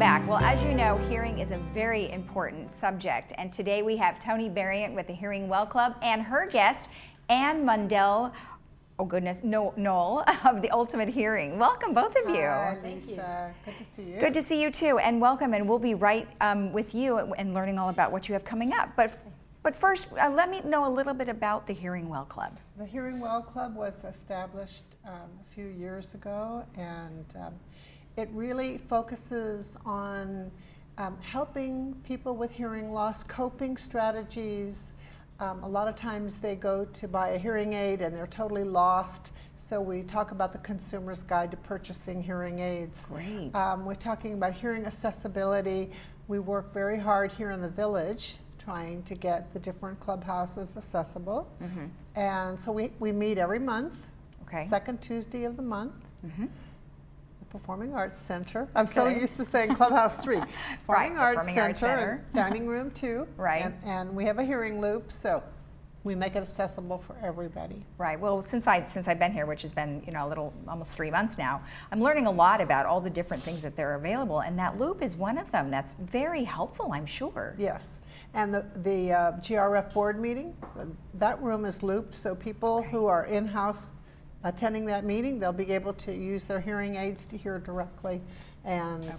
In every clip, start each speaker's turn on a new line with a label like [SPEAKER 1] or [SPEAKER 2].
[SPEAKER 1] back. Well, as you know, hearing is a very important subject, and today we have Tony Berrient with the Hearing Well Club and her guest, Ann Mundell, oh goodness, Knoll of the Ultimate Hearing. Welcome, both of you.
[SPEAKER 2] Hi, Lisa. Good to see you.
[SPEAKER 1] Good to see you too, and welcome, and we'll be right with you and learning all about what you have coming up. But first, let me know a little bit about the Hearing Well Club.
[SPEAKER 2] The Hearing Well Club was established a few years ago, and it really focuses on helping people with hearing loss, coping strategies. A lot of times they go to buy a hearing aid and they're totally lost. So we talk about the consumer's guide to purchasing hearing aids.
[SPEAKER 1] Great.
[SPEAKER 2] We're talking about hearing accessibility. We work very hard here in the village trying to get the different clubhouses accessible. Mm-hmm. And so we meet every month, okay. Second Tuesday of the month. Mm-hmm. Performing Arts Center. I'm so used to saying Clubhouse 3. Performing Arts Center. And Dining Room 2.
[SPEAKER 1] Right.
[SPEAKER 2] And we have a hearing loop, so we make it accessible for everybody.
[SPEAKER 1] Right. Well, since I've been here, which has been a little almost 3 months now, I'm learning a lot about all the different things that are available, and that loop is one of them. That's very helpful, I'm sure.
[SPEAKER 2] Yes. And the GRF board meeting, that room is looped, so people who are in-house attending that meeting, they'll be able to use their hearing aids to hear directly, and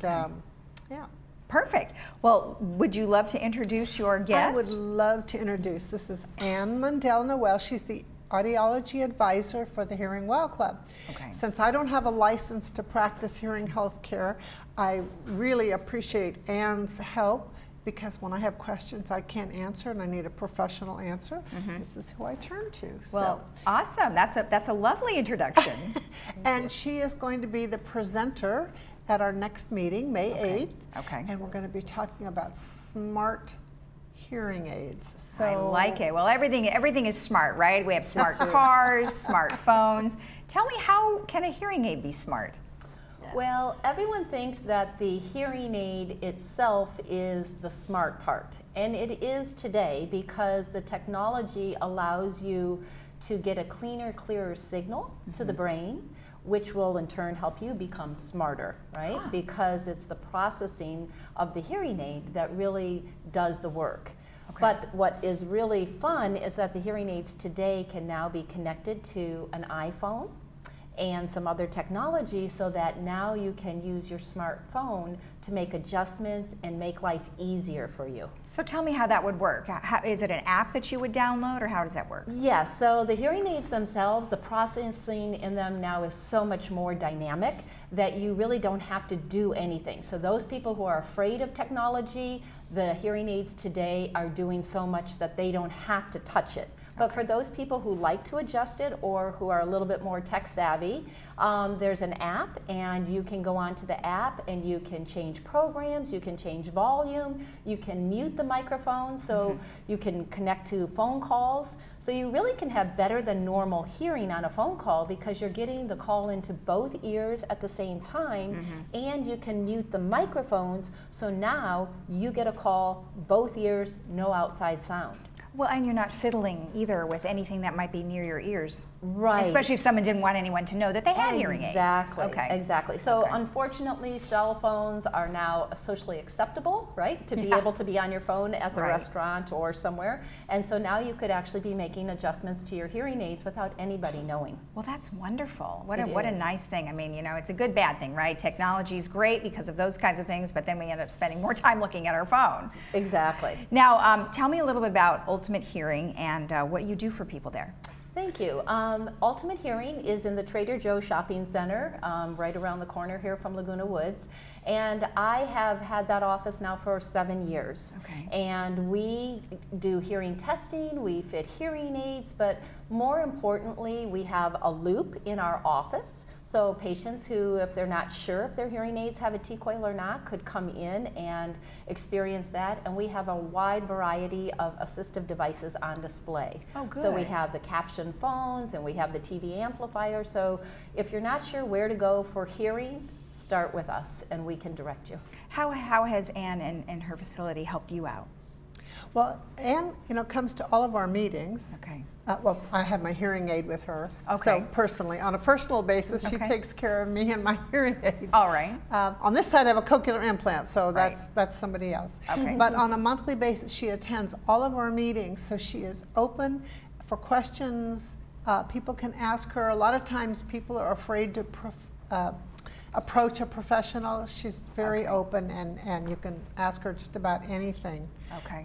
[SPEAKER 2] yeah.
[SPEAKER 1] Perfect. Well, would you love to introduce your guest?
[SPEAKER 2] I would love to introduce. This is Ann Mundell Noel. She's the audiology advisor for the Hearing Well Club. Okay. Since I don't have a license to practice hearing health care, I really appreciate Ann's help, because when I have questions I can't answer and I need a professional answer, this is who I turn to.
[SPEAKER 1] Well, awesome. That's a lovely introduction.
[SPEAKER 2] And she is going to be the presenter at our next meeting, May 8th. Okay. And we're going to be talking about smart hearing aids. So
[SPEAKER 1] I like it. Well, everything is smart, right? We have smart cars, smartphones. Tell me, how can a hearing aid be smart?
[SPEAKER 3] Well, everyone thinks that the hearing aid itself is the smart part, and it is today, because the technology allows you to get a cleaner, clearer signal to the brain, which will in turn help you become smarter, right? Because it's the processing of the hearing aid that really does the work. Okay. But what is really fun is that the hearing aids today can now be connected to an iPhone and some other technology, so that now you can use your smartphone to make adjustments and make life easier for you.
[SPEAKER 1] So tell me how that would work. Is it an app that you would download, or how does that work?
[SPEAKER 3] Yes, so the hearing aids themselves, the processing in them now is so much more dynamic that you really don't have to do anything. So those people who are afraid of technology, the hearing aids today are doing so much that they don't have to touch it. But for those people who like to adjust it, or who are a little bit more tech savvy, there's an app, and you can go onto the app and you can change programs, you can change volume, you can mute the microphone, so you can connect to phone calls. So you really can have better than normal hearing on a phone call, because you're getting the call into both ears at the same time, and you can mute the microphones, so now you get a call, both ears, no outside sound.
[SPEAKER 1] Well, and you're not fiddling either with anything that might be near your ears.
[SPEAKER 3] Right.
[SPEAKER 1] Especially if someone didn't want anyone to know that they had hearing aids.
[SPEAKER 3] Exactly. Okay. Exactly. So unfortunately, cell phones are now socially acceptable, right? To be able to be on your phone at the restaurant or somewhere. And so now you could actually be making adjustments to your hearing aids without anybody knowing.
[SPEAKER 1] Well, that's wonderful. What a nice thing. I mean, it's a good bad thing, right? Technology is great because of those kinds of things, but then we end up spending more time looking at our phone.
[SPEAKER 3] Exactly.
[SPEAKER 1] Now, tell me a little bit about Ultimate Hearing and what you do for people there.
[SPEAKER 3] Thank you. Ultimate Hearing is in the Trader Joe Shopping Center, right around the corner here from Laguna Woods. And I have had that office now for 7 years. Okay. And we do hearing testing, we fit hearing aids, but more importantly, we have a loop in our office. So patients who, if they're not sure if their hearing aids have a T-coil or not, could come in and experience that. And we have a wide variety of assistive devices on display. Oh, good. So we have the caption phones, and we have the TV amplifier. So if you're not sure where to go for hearing, start with us and we can direct you.
[SPEAKER 1] How has Ann and her facility helped you out?
[SPEAKER 2] Well, Anne, comes to all of our meetings.
[SPEAKER 1] Okay.
[SPEAKER 2] Well, I have my hearing aid with her.
[SPEAKER 1] Okay.
[SPEAKER 2] So personally, on a personal basis, she
[SPEAKER 1] Okay.
[SPEAKER 2] takes care of me and my hearing aid.
[SPEAKER 1] All right.
[SPEAKER 2] On this side, I have a cochlear implant, so
[SPEAKER 1] Right.
[SPEAKER 2] that's somebody else.
[SPEAKER 1] Okay.
[SPEAKER 2] But on a monthly basis, she attends all of our meetings, so she is open for questions. People can ask her. A lot of times, people are afraid to approach a professional. She's very
[SPEAKER 1] Okay.
[SPEAKER 2] open, and you can ask her just about anything.
[SPEAKER 1] Okay.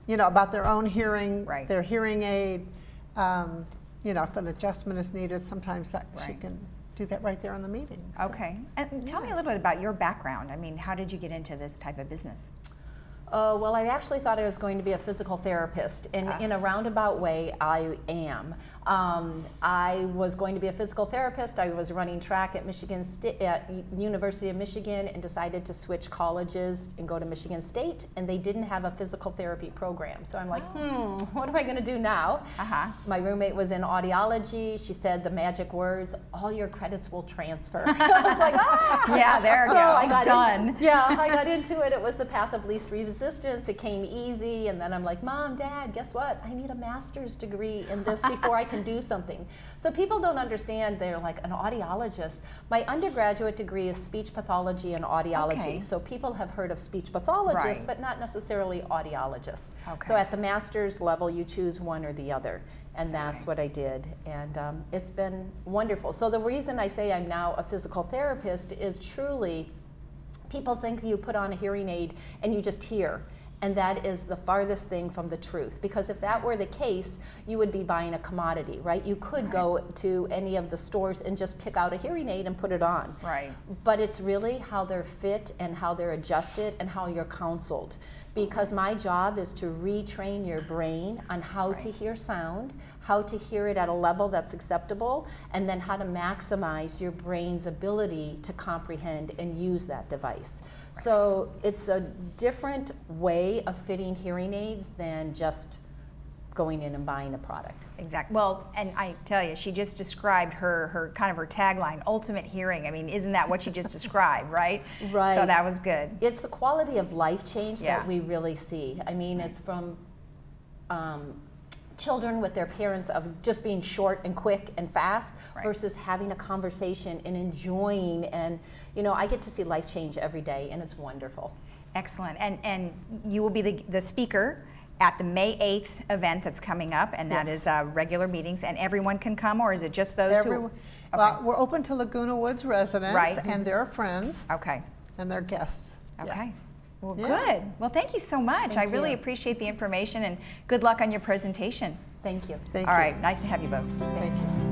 [SPEAKER 2] About their own hearing,
[SPEAKER 1] Right.
[SPEAKER 2] their hearing aid. If an adjustment is needed, sometimes she
[SPEAKER 1] Right.
[SPEAKER 2] can do that right there in the meeting. So,
[SPEAKER 1] Okay. And tell me a little bit about your background. I mean, how did you get into this type of business?
[SPEAKER 3] Well, I actually thought I was going to be a physical therapist, and in a roundabout way, I am. I was going to be a physical therapist. I was running track at at University of Michigan, and decided to switch colleges and go to Michigan State, and they didn't have a physical therapy program. So I'm like, what am I going to do now? My roommate was in audiology. She said the magic words, all your credits will transfer. I was like,
[SPEAKER 1] Yeah, there you go.
[SPEAKER 3] I got
[SPEAKER 1] Done.
[SPEAKER 3] I got into it. It was the path of least resistance. It came easy, and then I'm like, Mom, Dad, guess what? I need a master's degree in this before I can do something. So people don't understand. They're like, an audiologist. My undergraduate degree is speech pathology and audiology.
[SPEAKER 1] Okay.
[SPEAKER 3] So people have heard of speech pathologists,
[SPEAKER 1] Right.
[SPEAKER 3] but not necessarily audiologists.
[SPEAKER 1] Okay.
[SPEAKER 3] So at the master's level, you choose one or the other. And that's
[SPEAKER 1] Okay.
[SPEAKER 3] what I did, and it's been wonderful. So the reason I say I'm now a physical therapist is truly, people think you put on a hearing aid and you just hear, and that is the farthest thing from the truth. Because if that were the case, you would be buying a commodity, right? You could go to any of the stores and just pick out a hearing aid and put it on.
[SPEAKER 1] Right.
[SPEAKER 3] But it's really how they're fit and how they're adjusted and how you're counseled. Because my job is to retrain your brain on how to
[SPEAKER 1] Right.
[SPEAKER 3] hear sound, how to hear it at a level that's acceptable, and then how to maximize your brain's ability to comprehend and use that device. So it's a different way of fitting hearing aids than just going in and buying a product.
[SPEAKER 1] Exactly. Well, and I tell you, she just described her kind of her tagline, ultimate hearing. I mean, isn't that what you just described, right?
[SPEAKER 3] Right.
[SPEAKER 1] So that was good.
[SPEAKER 3] It's the quality of life change
[SPEAKER 1] Yeah.
[SPEAKER 3] that we really see. I mean, it's from children with their parents of just being short and quick and fast
[SPEAKER 1] Right.
[SPEAKER 3] versus having a conversation and enjoying. And, I get to see life change every day, and it's wonderful.
[SPEAKER 1] Excellent. And you will be the speaker at the May 8th event that's coming up, and that
[SPEAKER 3] Yes.
[SPEAKER 1] is regular meetings, and everyone can come, or is it just those who?
[SPEAKER 2] Well, we're open to Laguna Woods residents
[SPEAKER 1] Right.
[SPEAKER 2] and their friends
[SPEAKER 1] Okay.
[SPEAKER 2] and their guests.
[SPEAKER 1] Okay. Well,
[SPEAKER 2] Yeah.
[SPEAKER 1] good. Well, thank you so much. I
[SPEAKER 3] Thank
[SPEAKER 1] really
[SPEAKER 3] you.
[SPEAKER 1] appreciate the information, and good luck on your presentation.
[SPEAKER 3] Thank you.
[SPEAKER 2] Thank
[SPEAKER 1] All
[SPEAKER 2] you.
[SPEAKER 1] right. Nice to have you both.
[SPEAKER 2] Thank you.